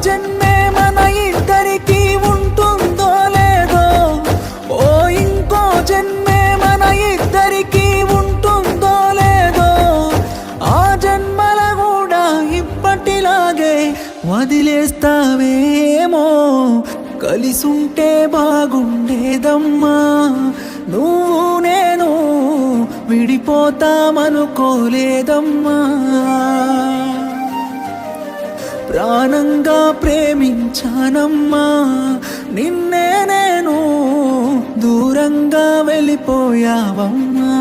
జన్మే మన ఇద్దరికి ఉంటుందో లేదో, ఓ ఇంకో జన్మే మన ఇద్దరికి ఉంటుందో లేదో, ఆ జన్మల కూడా ఇప్పటిలాగే వదిలేస్తావేమో. కలిసుంటే బాగుండేదమ్మా, నువ్వు నేను విడిపోతామనుకోలేదమ్మా. ప్రాణంగా ప్రేమించానమ్మా, నిన్నే నేను దూరంగా వెళ్ళిపోయావమ్మా.